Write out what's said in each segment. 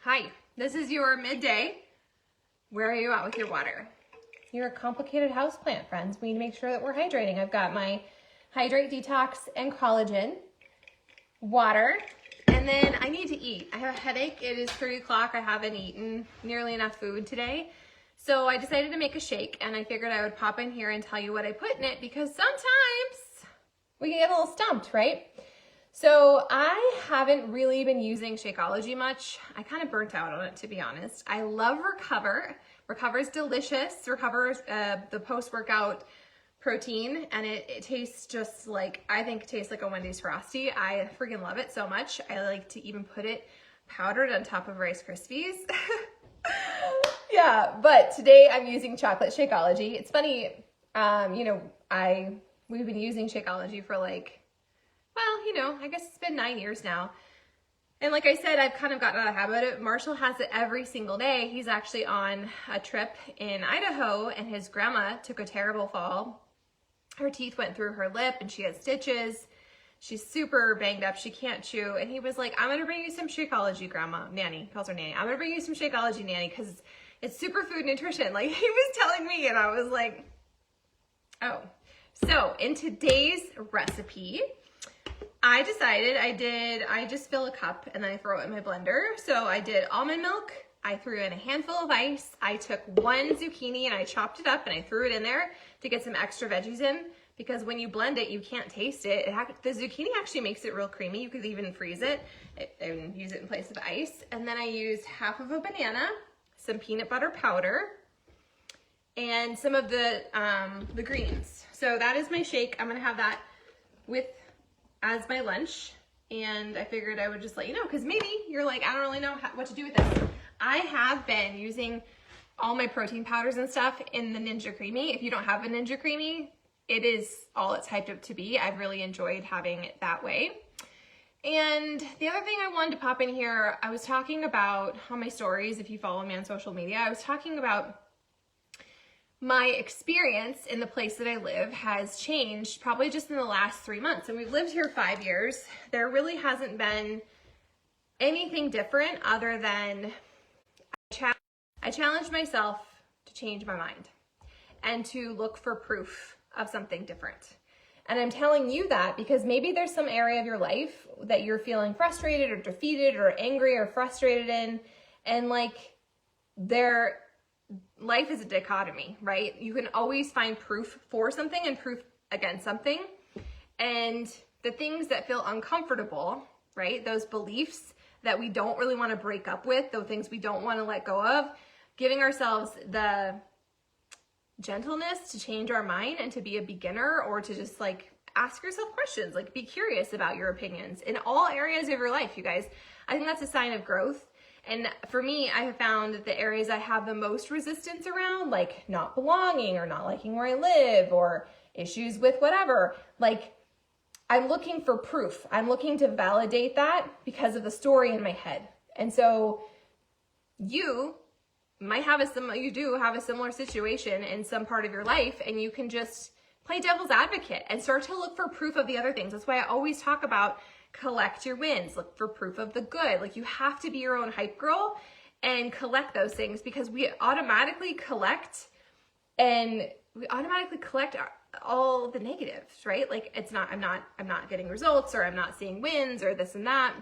Hi, this is your midday. Where are you at with your water? You're a complicated houseplant, friends. We need to make sure that we're hydrating. I've got my Hydrate Detox and Collagen water, and then I need to eat. I have a headache. It is 3 o'clock. I haven't eaten nearly enough food today. So I decided to make a shake, and I figured I would pop in here and tell you what I put in it because sometimes we can get a little stumped, right? So I haven't really been using Shakeology much. I kind of burnt out on it, to be honest. I love Recover. Recover is delicious. Recover is the post-workout protein, and it tastes just like, I think it tastes like a Wendy's Frosty. I freaking love it so much. I like to even put it powdered on top of Rice Krispies. Yeah, but today I'm using chocolate Shakeology. It's funny, we've been using Shakeology for I guess it's been 9 years now. And like I said, I've kind of gotten out of the habit of it. Marshall has it every single day. He's actually on a trip in Idaho, and his grandma took a terrible fall. Her teeth went through her lip and she had stitches. She's super banged up. She can't chew. And he was like, I'm going to bring you some Shakeology, Grandma. Nanny. He calls her Nanny. I'm going to bring you some Shakeology, Nanny, because it's superfood nutrition. Like he was telling me, and I was like, oh. So in today's recipe, I decided I just fill a cup and then I throw it in my blender. So I did almond milk. I threw in a handful of ice. I took one zucchini and I chopped it up and I threw it in there to get some extra veggies in, because when you blend it, you can't taste it. The zucchini actually makes it real creamy. You could even freeze it and use it in place of ice. And then I used half of a banana, some peanut butter powder, and some of the greens. So that is my shake. I'm gonna have that as my lunch, and I figured I would just let you know, because maybe you're like, I don't really know what to do with this. I have been using all my protein powders and stuff in the Ninja Creamy. If you don't have a Ninja Creamy, it is all it's hyped up to be. I've really enjoyed having it that way. And the other thing I wanted to pop in here, I was talking about on my stories, if you follow me on social media, I was talking about my experience in the place that I live has changed probably just in the last 3 months. And we've lived here 5 years. There really hasn't been anything different other than I challenged myself to change my mind and to look for proof of something different. And I'm telling you that because maybe there's some area of your life that you're feeling frustrated or defeated or angry or frustrated in, and life is a dichotomy, right? You can always find proof for something and proof against something. And the things that feel uncomfortable, right? Those beliefs that we don't really want to break up with, those things we don't want to let go of, giving ourselves the gentleness to change our mind and to be a beginner, or to just ask yourself questions, be curious about your opinions in all areas of your life, you guys. I think that's a sign of growth. And for me, I have found that the areas I have the most resistance around, like not belonging or not liking where I live or issues with whatever, I'm looking for proof. I'm looking to validate that because of the story in my head. And so you might have you do have a similar situation in some part of your life, and you can just play devil's advocate and start to look for proof of the other things. That's why I always talk about collect your wins, look for proof of the good. You have to be your own hype girl and collect those things, because we automatically collect all the negatives, right? I'm not getting results, or I'm not seeing wins, or this and that.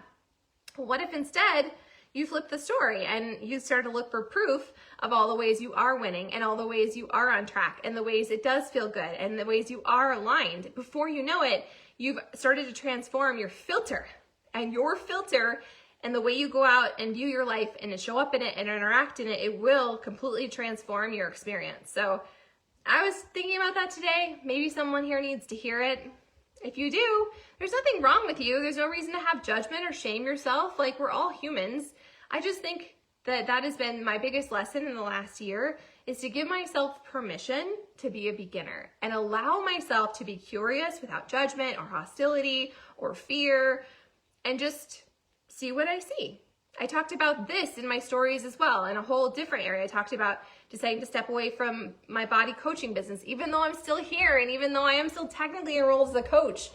What if instead you flip the story and you start to look for proof of all the ways you are winning, and all the ways you are on track, and the ways it does feel good, and the ways you are aligned? Before you know it, you've started to transform your filter, and and the way you go out and view your life and show up in it and interact in it, it will completely transform your experience. So I was thinking about that today. Maybe someone here needs to hear it. If you do, there's nothing wrong with you. There's no reason to have judgment or shame yourself. We're all humans. I just think that has been my biggest lesson in the last year, is to give myself permission to be a beginner and allow myself to be curious without judgment or hostility or fear, and just see what I see. I talked about this in my stories as well, in a whole different area. I talked about deciding to step away from my body coaching business, even though I'm still here and even though I am still technically enrolled as a coach.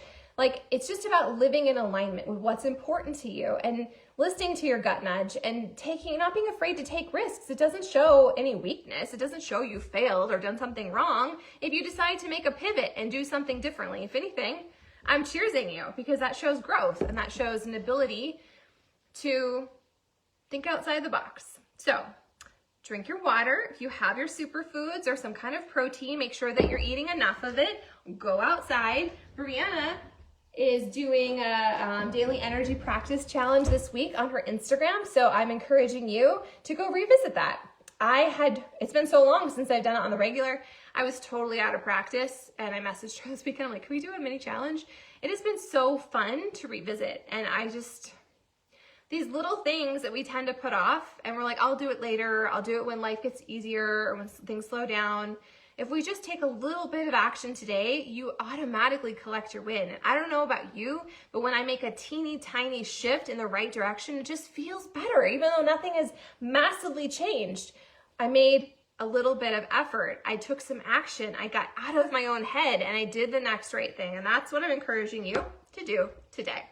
It's just about living in alignment with what's important to you. And listening to your gut nudge and not being afraid to take risks. It doesn't show any weakness. It doesn't show you failed or done something wrong if you decide to make a pivot and do something differently. If anything, I'm cheersing you because that shows growth and that shows an ability to think outside the box. So drink your water. If you have your superfoods or some kind of protein, make sure that you're eating enough of it. Go outside. Brianna is doing a daily energy practice challenge this week on her Instagram. So I'm encouraging you to go revisit that. It's been so long since I've done it on the regular. I was totally out of practice and I messaged her this weekend. I'm like, can we do a mini challenge? It has been so fun to revisit. And these little things that we tend to put off and we're like, I'll do it later. I'll do it when life gets easier or when things slow down. If we just take a little bit of action today, you automatically collect your win. And I don't know about you, but when I make a teeny tiny shift in the right direction, it just feels better, even though nothing has massively changed. I made a little bit of effort. I took some action. I got out of my own head and I did the next right thing. And that's what I'm encouraging you to do today.